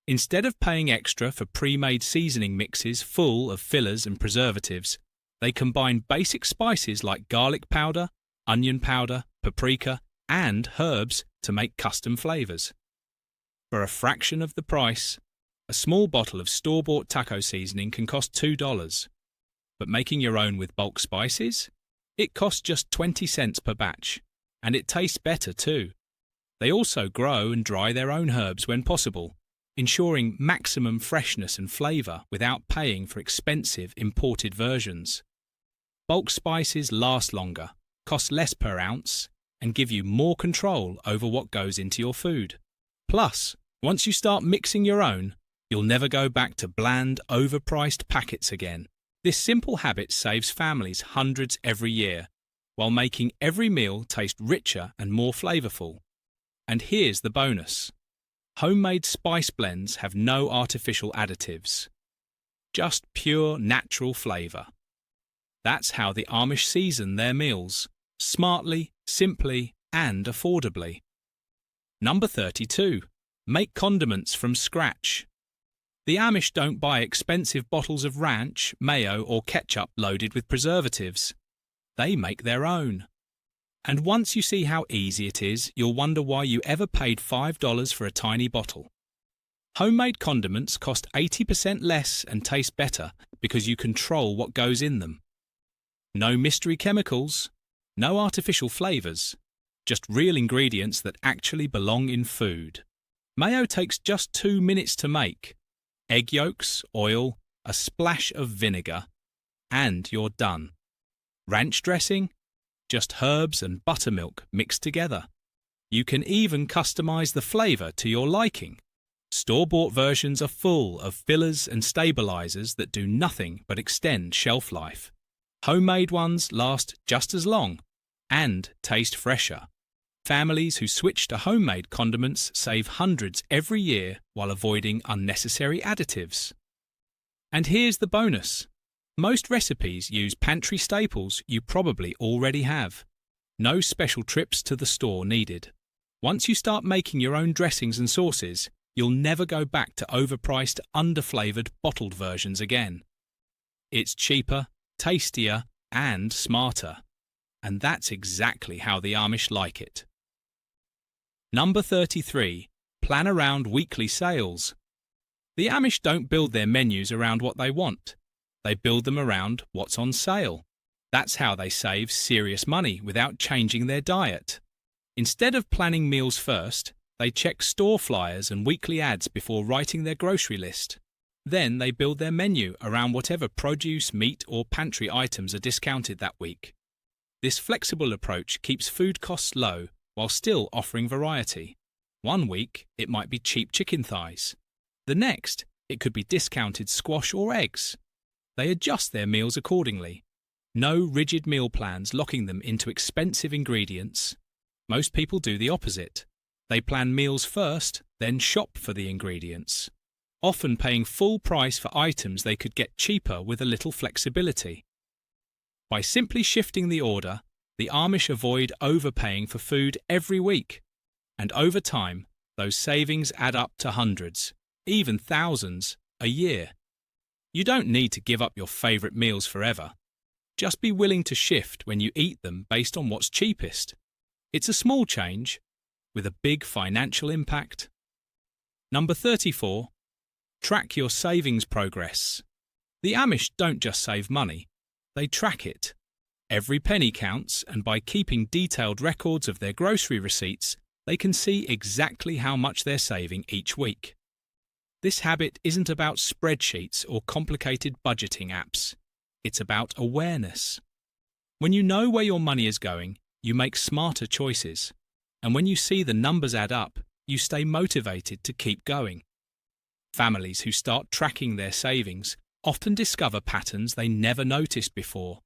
Instead of paying extra for pre-made seasoning mixes full of fillers and preservatives, they combine basic spices like garlic powder, onion powder, paprika, and herbs to make custom flavors. For a fraction of the price, a small bottle of store-bought taco seasoning can cost $2. But making your own with bulk spices? It costs just 20 cents per batch, and it tastes better too. They also grow and dry their own herbs when possible, ensuring maximum freshness and flavour without paying for expensive imported versions. Bulk spices last longer, cost less per ounce, and give you more control over what goes into your food. Plus, once you start mixing your own, you'll never go back to bland, overpriced packets again. This simple habit saves families hundreds every year, while making every meal taste richer and more flavourful. And here's the bonus. Homemade spice blends have no artificial additives. Just pure natural flavour. That's how the Amish season their meals, smartly, simply, and affordably. Number 32. Make condiments from scratch. The Amish don't buy expensive bottles of ranch, mayo, or ketchup loaded with preservatives. They make their own. And once you see how easy it is, you'll wonder why you ever paid $5 for a tiny bottle. Homemade condiments cost 80% less and taste better because you control what goes in them. No mystery chemicals, no artificial flavours, just real ingredients that actually belong in food. Mayo takes just 2 minutes to make. Egg yolks, oil, a splash of vinegar, and you're done. Ranch dressing? Just herbs and buttermilk mixed together. You can even customize the flavour to your liking. Store-bought versions are full of fillers and stabilizers that do nothing but extend shelf life. Homemade ones last just as long and taste fresher. Families who switch to homemade condiments save hundreds every year while avoiding unnecessary additives. And here's the bonus. Most recipes use pantry staples you probably already have. No special trips to the store needed. Once you start making your own dressings and sauces, you'll never go back to overpriced, underflavoured, bottled versions again. It's cheaper, tastier, and smarter. And that's exactly how the Amish like it. Number 33. Plan around weekly sales. The Amish don't build their menus around what they want. They build them around what's on sale. That's how they save serious money without changing their diet. Instead of planning meals first, they check store flyers and weekly ads before writing their grocery list. Then they build their menu around whatever produce, meat, or pantry items are discounted that week. This flexible approach keeps food costs low while still offering variety. One week, it might be cheap chicken thighs. The next, it could be discounted squash or eggs. They adjust their meals accordingly. No rigid meal plans locking them into expensive ingredients. Most people do the opposite. They plan meals first, then shop for the ingredients, often paying full price for items they could get cheaper with a little flexibility. By simply shifting the order, the Amish avoid overpaying for food every week. And over time, those savings add up to hundreds, even thousands, a year. You don't need to give up your favourite meals forever. Just be willing to shift when you eat them based on what's cheapest. It's a small change, with a big financial impact. Number 34. Track your savings progress. The Amish don't just save money, they track it. Every penny counts, and by keeping detailed records of their grocery receipts, they can see exactly how much they're saving each week. This habit isn't about spreadsheets or complicated budgeting apps. It's about awareness. When you know where your money is going, you make smarter choices. And when you see the numbers add up, you stay motivated to keep going. Families who start tracking their savings often discover patterns they never noticed before,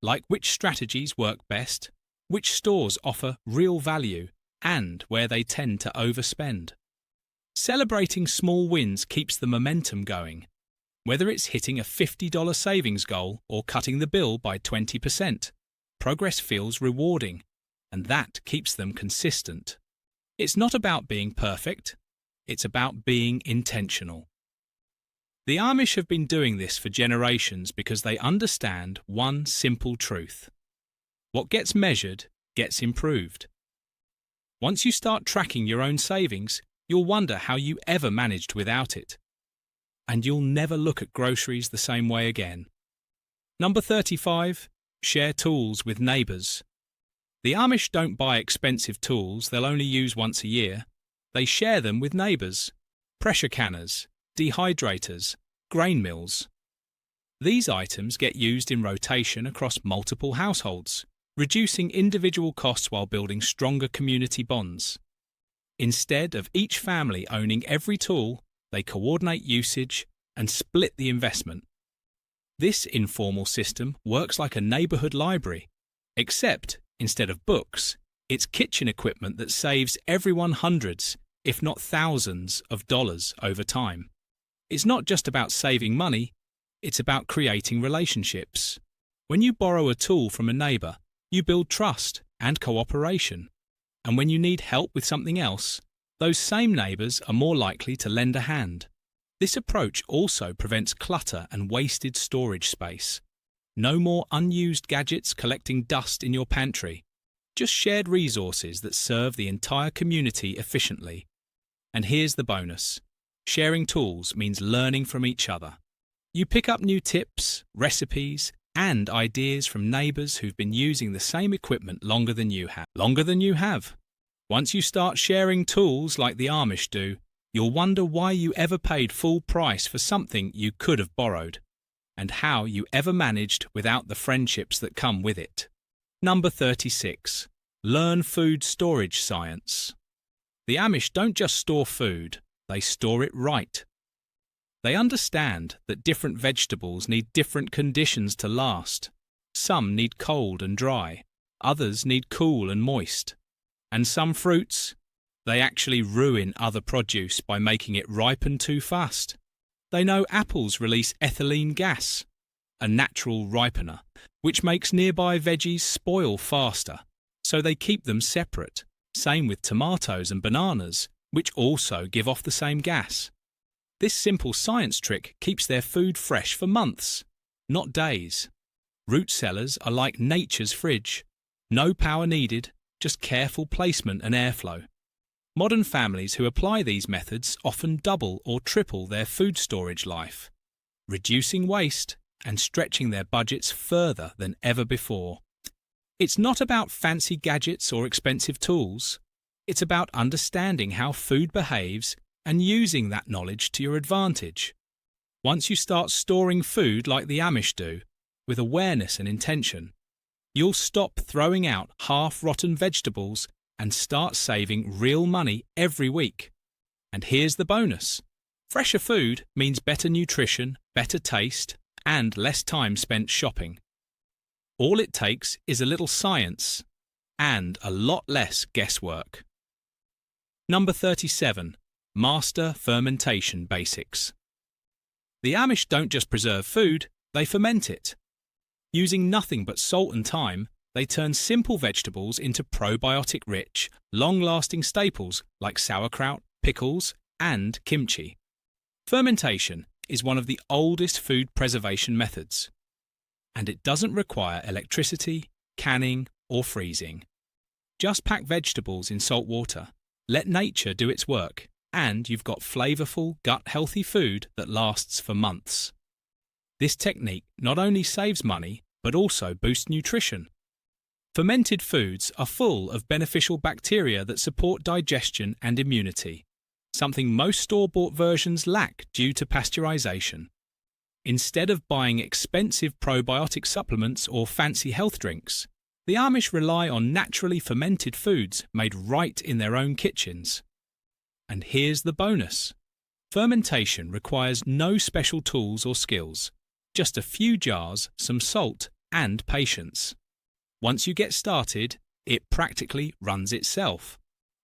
like which strategies work best, which stores offer real value, and where they tend to overspend. Celebrating small wins keeps the momentum going. Whether it's hitting a $50 savings goal or cutting the bill by 20%, progress feels rewarding, and that keeps them consistent. It's not about being perfect, it's about being intentional. The Amish have been doing this for generations because they understand one simple truth. What gets measured gets improved. Once you start tracking your own savings, you'll wonder how you ever managed without it. And you'll never look at groceries the same way again. Number 35. Share tools with neighbours. The Amish don't buy expensive tools they'll only use once a year. They share them with neighbours. Pressure canners, dehydrators, grain mills. These items get used in rotation across multiple households, reducing individual costs while building stronger community bonds. Instead of each family owning every tool, they coordinate usage and split the investment. This informal system works like a neighbourhood library, except instead of books, it's kitchen equipment that saves everyone hundreds, if not thousands, of dollars over time. It's not just about saving money, it's about creating relationships. When you borrow a tool from a neighbour, you build trust and cooperation. And when you need help with something else, those same neighbours are more likely to lend a hand. This approach also prevents clutter and wasted storage space. No more unused gadgets collecting dust in your pantry. Just shared resources that serve the entire community efficiently. And here's the bonus. Sharing tools means learning from each other. You pick up new tips, recipes, and ideas from neighbours who've been using the same equipment longer than you have. Once you start sharing tools like the Amish do, you'll wonder why you ever paid full price for something you could have borrowed, and how you ever managed without the friendships that come with it. Number 36. Learn food storage science. The Amish don't just store food, they store it right. They understand that different vegetables need different conditions to last. Some need cold and dry, others need cool and moist. And some fruits, they actually ruin other produce by making it ripen too fast. They know apples release ethylene gas, a natural ripener, which makes nearby veggies spoil faster, so they keep them separate. Same with tomatoes and bananas, which also give off the same gas. This simple science trick keeps their food fresh for months, not days. Root cellars are like nature's fridge. No power needed, just careful placement and airflow. Modern families who apply these methods often double or triple their food storage life, reducing waste and stretching their budgets further than ever before. It's not about fancy gadgets or expensive tools. It's about understanding how food behaves and using that knowledge to your advantage. Once you start storing food like the Amish do, with awareness and intention, you'll stop throwing out half-rotten vegetables and start saving real money every week. And here's the bonus. Fresher food means better nutrition, better taste, and less time spent shopping. All it takes is a little science and a lot less guesswork. Number 37. Master fermentation basics. The Amish don't just preserve food, they ferment it. Using nothing but salt and thyme, they turn simple vegetables into probiotic-rich, long-lasting staples like sauerkraut, pickles, and kimchi. Fermentation is one of the oldest food preservation methods, and it doesn't require electricity, canning, or freezing. Just pack vegetables in salt water, Let nature do its work, and you've got flavorful, gut-healthy food that lasts for months. This technique not only saves money, but also boosts nutrition. Fermented foods are full of beneficial bacteria that support digestion and immunity, something most store-bought versions lack due to pasteurization. Instead of buying expensive probiotic supplements or fancy health drinks, the Amish rely on naturally fermented foods made right in their own kitchens. And here's the bonus. Fermentation requires no special tools or skills, just a few jars, some salt, and patience. Once you get started, it practically runs itself.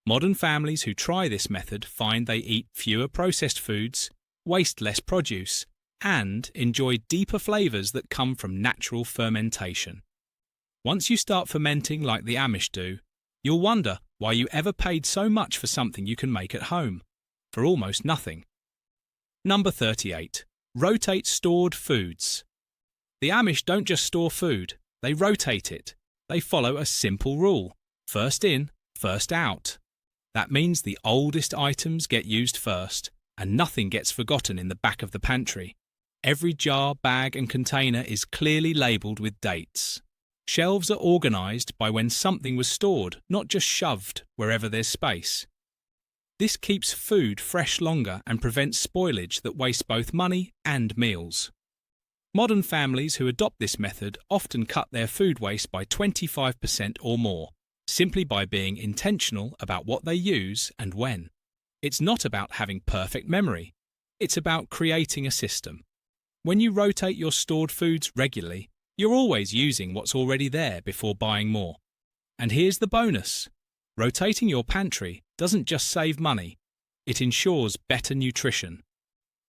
Modern families who try this method find they eat fewer processed foods, waste less produce, and enjoy deeper flavors that come from natural fermentation. Once you start fermenting like the Amish do, you'll wonder why you ever paid so much for something you can make at home, for almost nothing. Number 38. Rotate stored foods. The Amish don't just store food, they rotate it. They follow a simple rule: first in, first out. That means the oldest items get used first, and nothing gets forgotten in the back of the pantry. Every jar, bag, and container is clearly labelled with dates. Shelves are organised by when something was stored, not just shoved wherever there's space. This keeps food fresh longer and prevents spoilage that wastes both money and meals. Modern families who adopt this method often cut their food waste by 25% or more, simply by being intentional about what they use and when. It's not about having perfect memory. It's about creating a system. When you rotate your stored foods regularly, you're always using what's already there before buying more. And here's the bonus. Rotating your pantry doesn't just save money, it ensures better nutrition.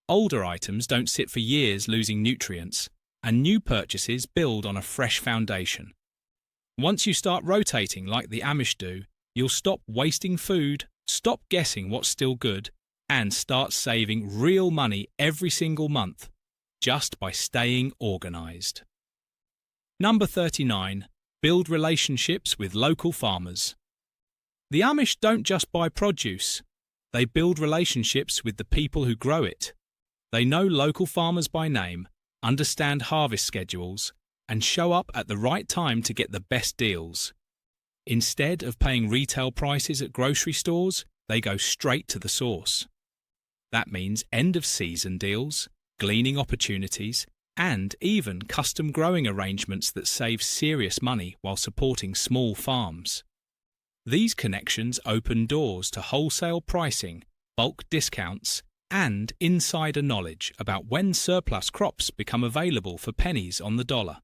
Older items don't sit for years losing nutrients, and new purchases build on a fresh foundation. Once you start rotating like the Amish do, you'll stop wasting food, stop guessing what's still good, and start saving real money every single month, just by staying organised. Number 39. Build relationships with local farmers. The Amish don't just buy produce, they build relationships with the people who grow it. They know local farmers by name, understand harvest schedules, and show up at the right time to get the best deals. Instead of paying retail prices at grocery stores, they go straight to the source. That means end-of-season deals, gleaning opportunities, and even custom growing arrangements that save serious money while supporting small farms. These connections open doors to wholesale pricing, bulk discounts, and insider knowledge about when surplus crops become available for pennies on the dollar.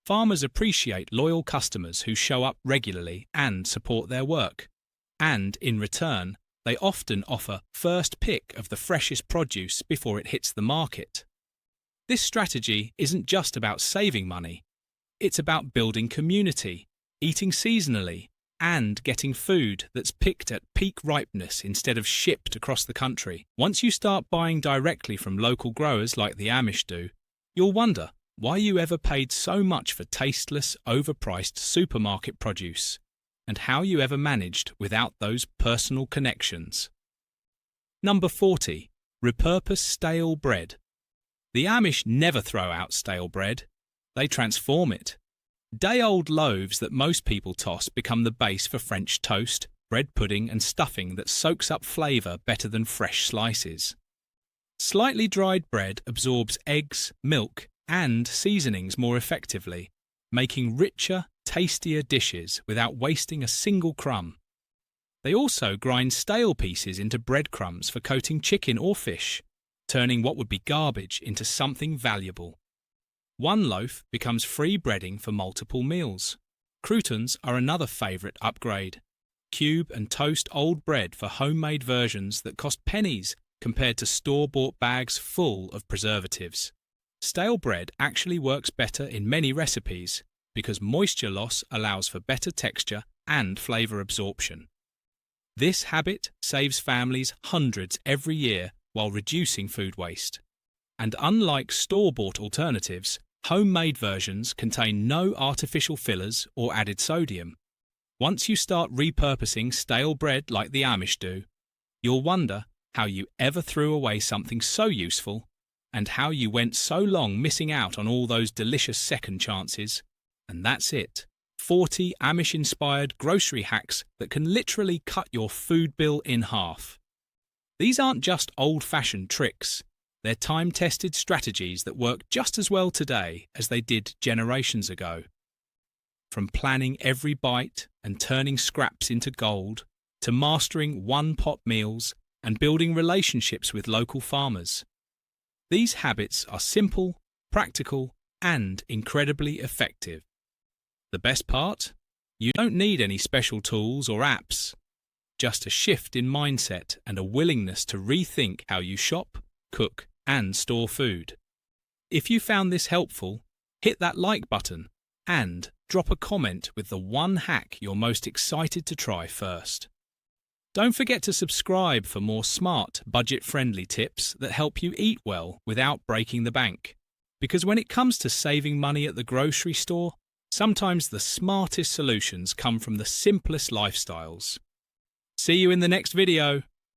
Farmers appreciate loyal customers who show up regularly and support their work, and in return, they often offer first pick of the freshest produce before it hits the market. This strategy isn't just about saving money, it's about building community, eating seasonally, and getting food that's picked at peak ripeness instead of shipped across the country. Once you start buying directly from local growers like the Amish do, you'll wonder why you ever paid so much for tasteless, overpriced supermarket produce, and how you ever managed without those personal connections. Number 40. Repurpose stale bread. The Amish never throw out stale bread. They transform it. Day-old loaves that most people toss become the base for French toast, bread pudding and stuffing that soaks up flavour better than fresh slices. Slightly dried bread absorbs eggs, milk, and seasonings more effectively, making richer, tastier dishes without wasting a single crumb. They also grind stale pieces into breadcrumbs for coating chicken or fish, turning what would be garbage into something valuable. One loaf becomes free breading for multiple meals. Croutons are another favourite upgrade. Cube and toast old bread for homemade versions that cost pennies compared to store-bought bags full of preservatives. Stale bread actually works better in many recipes because moisture loss allows for better texture and flavour absorption. This habit saves families hundreds every year while reducing food waste. And unlike store-bought alternatives, homemade versions contain no artificial fillers or added sodium. Once you start repurposing stale bread like the Amish do, you'll wonder how you ever threw away something so useful and how you went so long missing out on all those delicious second chances. And that's it. 40 Amish-inspired grocery hacks that can literally cut your food bill in half. These aren't just old-fashioned tricks. They're time-tested strategies that work just as well today as they did generations ago. From planning every bite and turning scraps into gold, to mastering one-pot meals and building relationships with local farmers. These habits are simple, practical, and incredibly effective. The best part? You don't need any special tools or apps. Just a shift in mindset and a willingness to rethink how you shop, cook, and store food. If you found this helpful, hit that like button and drop a comment with the one hack you're most excited to try first. Don't forget to subscribe for more smart, budget-friendly tips that help you eat well without breaking the bank. Because when it comes to saving money at the grocery store, sometimes the smartest solutions come from the simplest lifestyles. See you in the next video.